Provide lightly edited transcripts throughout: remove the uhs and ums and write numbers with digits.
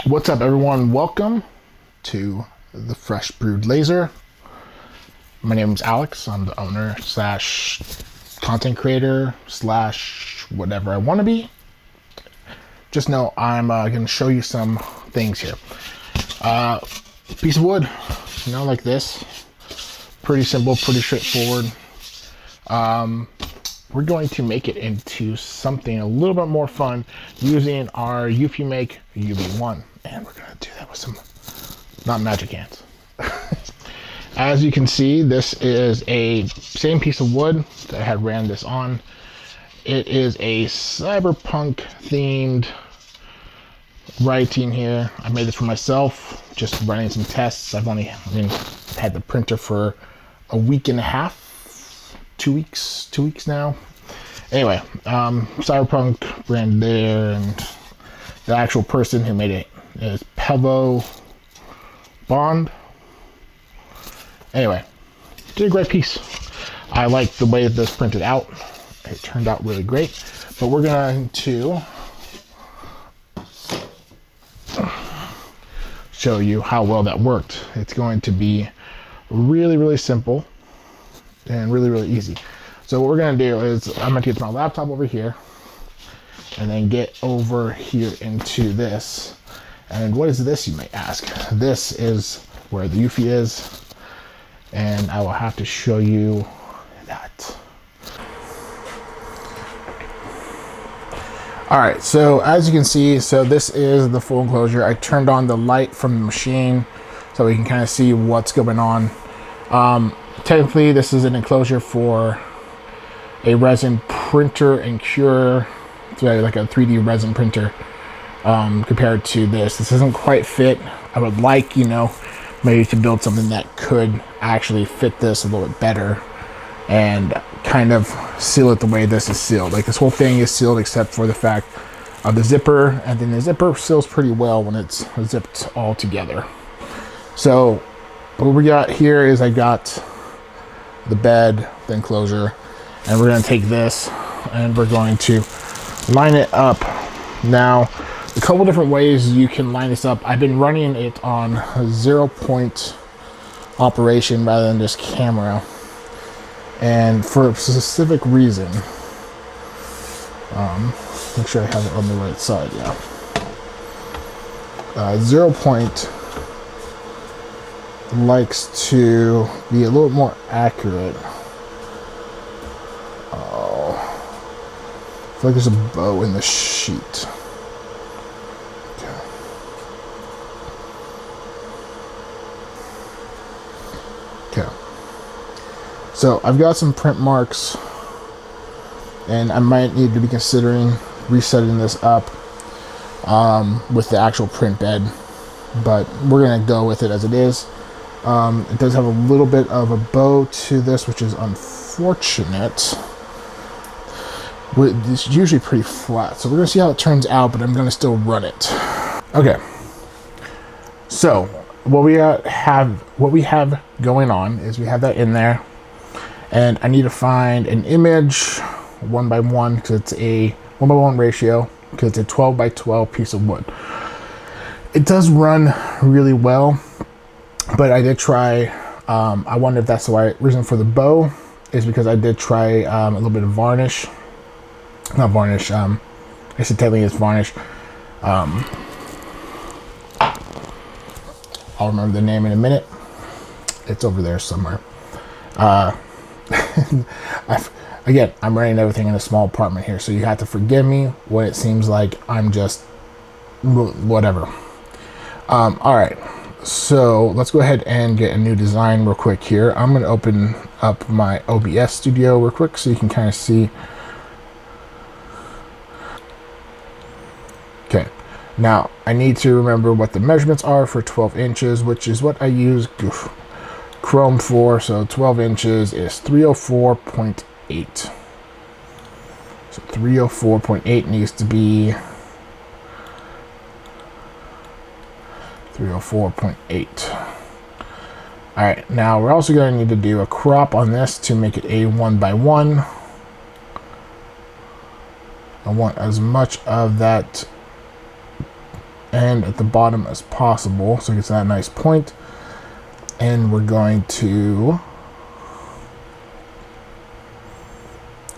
What's up, everyone? Welcome to the Fresh Brewed Laser. My name is Alex. I'm the owner slash content creator slash whatever I want to be. Just know I'm going to show you some things here. Piece of wood, like this. Pretty simple, pretty straightforward. We're going to make it into something a little bit more fun using our Eufymake UV1. And we're going to do that with some, not magic hands. As you can see, this is a same piece of wood that I had ran this on. It is a cyberpunk themed writing here. I made this for myself, just running some tests. I've only had the printer for a week and a half. 2 weeks now. Anyway, cyberpunk brand there, and the actual person who made it is Pevo Bond. Anyway, did a great piece. I like the way this printed out. It turned out really great. But we're going to show you how well that worked. It's going to be really, really simple and really, really easy. So what we're gonna do is I'm gonna get my laptop over here and then get over here into this. And what is this, you may ask? This is where the Eufy is, and I will have to show you that. All right, so as you can see, so this is the full enclosure. I turned on the light from the machine so we can kind of see what's going on. Technically, this is an enclosure for a resin printer and cure, so like a 3D resin printer. Compared to this doesn't quite fit. I would like, maybe to build something that could actually fit this a little bit better and kind of seal it the way this is sealed. Like, this whole thing is sealed except for the fact of the zipper, and then the zipper seals pretty well when it's zipped all together. So what we got here is I got the bed, the enclosure, and we're going to take this and we're going to line it up. Now, a couple different ways you can line this up. I've been running it on a 0-point operation rather than just camera, and for a specific reason. Make sure I have it on the right side. Yeah, 0 point likes to be a little more accurate. Oh, I feel like there's a bow in the sheet. Okay. So I've got some print marks, and I might need to be considering resetting this up with the actual print bed, but we're gonna go with it as it is. It does have a little bit of a bow to this, which is unfortunate. It's usually pretty flat, so we're gonna see how it turns out, but I'm gonna still run it. Okay. So what we have going on is we have that in there, and I need to find an image 1:1 because it's a 1:1 ratio because it's a 12:12 piece of wood. It does run really well. But I did try, I wonder if that's the right reason for the bow, is because I did try a little bit of varnish. Not varnish, I said technically it's varnish. I'll remember the name in a minute. It's over there somewhere. Again, I'm running everything in a small apartment here, so you have to forgive me when it seems like I'm just whatever. Alright. So let's go ahead and get a new design real quick here. I'm going to open up my OBS studio real quick so you can kind of see. Okay, now I need to remember what the measurements are for 12 inches, which is what I use Chrome for. So 12 inches is 304.8. So 304.8 needs to be 304.8. All right, now we're also going to need to do a crop on this to make it a 1:1. I want as much of that end at the bottom as possible so it gets that nice point. And we're going to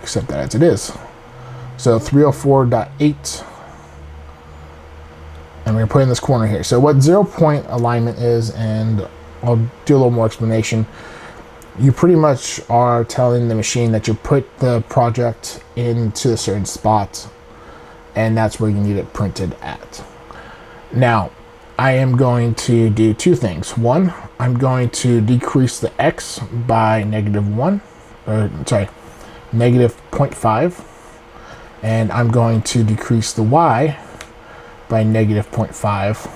accept that as it is. So 304.8. And we're going to put in this corner here. So what 0 point alignment is, and I'll do a little more explanation. You pretty much are telling the machine that you put the project into a certain spot, and that's where you need it printed at. Now, I am going to do two things. One, I'm going to decrease the X by -1, or sorry, -0.5, and I'm going to decrease the Y by -0.5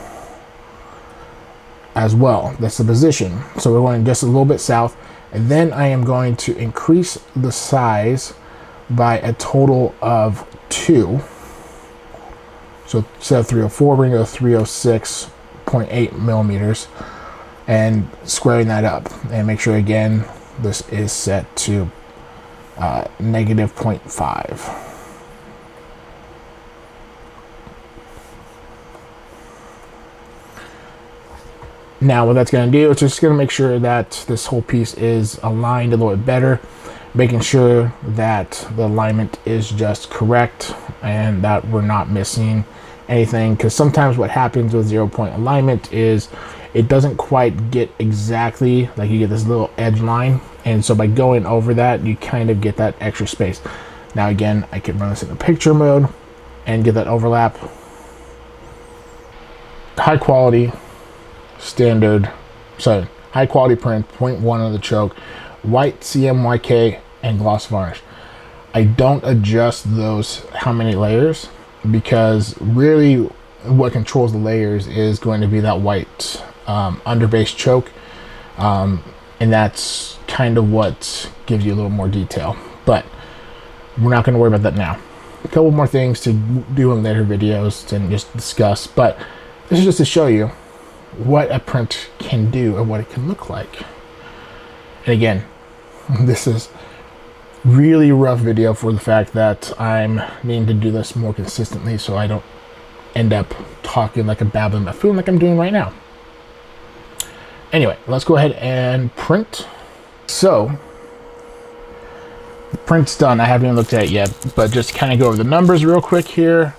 as well. That's the position. So we're going just a little bit south, and then I am going to increase the size by a total of 2. So instead of 304, we're going to go 306.8 millimeters, and squaring that up, and make sure again this is set to -0.5. Now what that's going to do is just going to make sure that this whole piece is aligned a little bit better, making sure that the alignment is just correct and that we're not missing anything, because sometimes what happens with 0 point alignment is it doesn't quite get exactly, like you get this little edge line, and so by going over that you kind of get that extra space. Now again, I can run this in a picture mode and get that overlap. High quality standard, so high quality print, 0.1 on the choke, white CMYK, and gloss varnish. I don't adjust those how many layers, because really what controls the layers is going to be that white underbase choke, and that's kind of what gives you a little more detail, but we're not going to worry about that now. A couple more things to do in later videos and just discuss, but this is just to show you what a print can do and what it can look like. And again, this is really rough video for the fact that I'm needing to do this more consistently so I don't end up talking like a babbling buffoon like I'm doing right now. Anyway, let's go ahead and print. So the print's done. I haven't even looked at it yet, but just to kind of go over the numbers real quick here.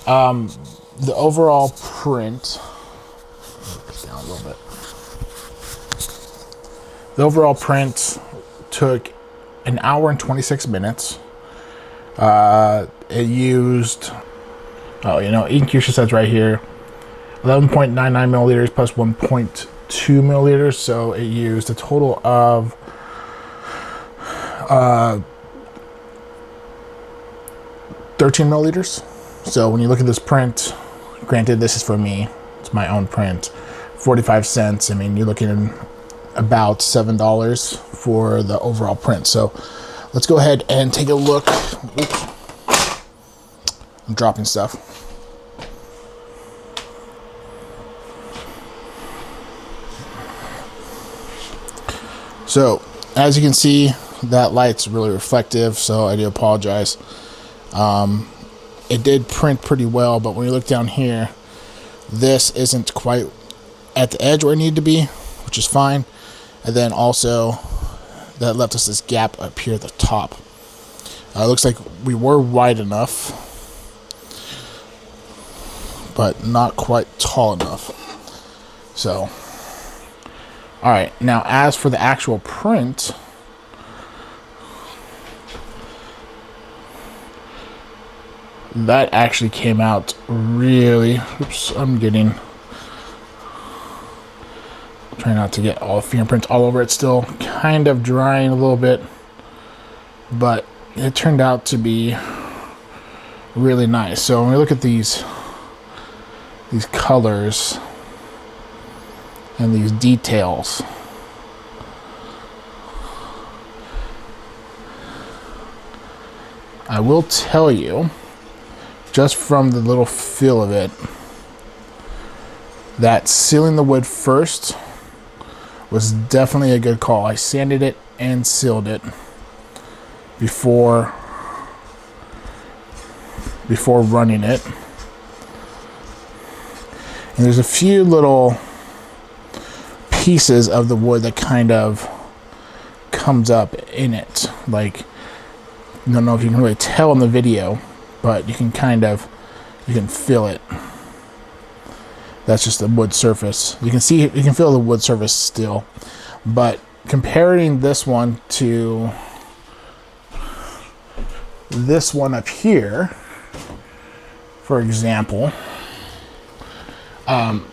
The overall print, down a little bit. The overall print took 1 hour and 26 minutes. It used, infusion says right here, 11.99 milliliters plus 1.2 milliliters. So it used a total of 13 milliliters. So when you look at this print, granted this is for me, it's my own print, 45 cents. I mean, you're looking at about $7 for the overall print. So let's go ahead and take a look. Oops. I'm dropping stuff. So as you can see, that light's really reflective, so I do apologize. It did print pretty well, but when you look down here, this isn't quite at the edge where it needed to be, which is fine. And then also that left us this gap up here at the top. It looks like we were wide enough, but not quite tall enough. So, all right, now as for the actual print, that actually came out really, oops, trying not to get all the fingerprints all over it, still kind of drying a little bit, but it turned out to be really nice. So when we look at these colors and these details, I will tell you, just from the little feel of it, that sealing the wood first was definitely a good call. I sanded it and sealed it before running it. And there's a few little pieces of the wood that kind of comes up in it. Like, I don't know if you can really tell in the video, but you can feel it. That's just the wood surface. You can feel the wood surface still. But comparing this one to this one up here, for example,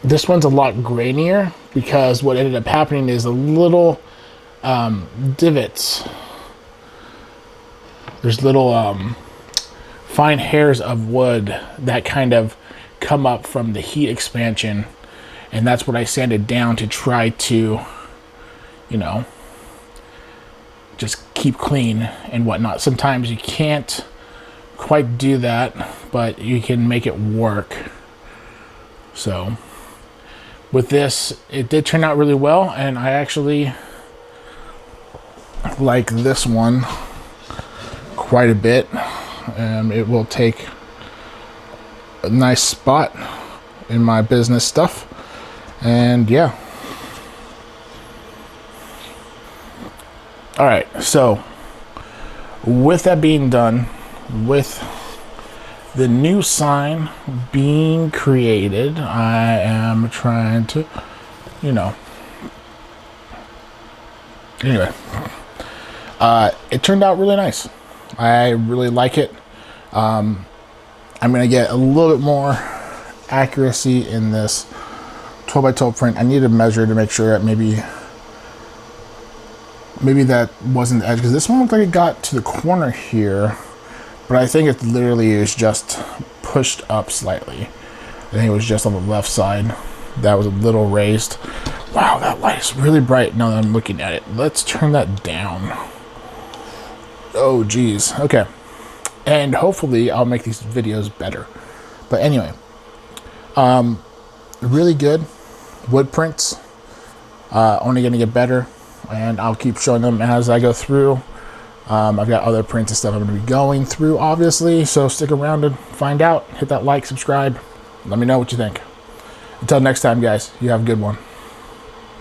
this one's a lot grainier because what ended up happening is a little divots. There's little fine hairs of wood that kind of come up from the heat expansion, and that's what I sanded down to try to, you know, just keep clean and whatnot. Sometimes you can't quite do that, but you can make it work. So with this, it did turn out really well, and I actually like this one quite a bit. It will take a nice spot in my business stuff, and yeah. All right, so with that being done, with the new sign being created, I am trying to, you know, anyway, it turned out really nice. I really like it. I'm gonna get a little bit more accuracy in this 12 by 12 print. I need to measure to make sure that maybe that wasn't the edge, because this one looked like it got to the corner here, but I think it literally is just pushed up slightly. I think it was just on the left side that was a little raised. Wow, that light is really bright now that I'm looking at it. Let's turn that down. Oh geez. Okay, and hopefully I'll make these videos better. But anyway, really good wood prints. Only gonna get better, and I'll keep showing them as I go through. I've got other prints and stuff I'm going to be going through, obviously, so stick around and find out. Hit that like, subscribe. Let me know what you think. Until next time, guys, you have a good one.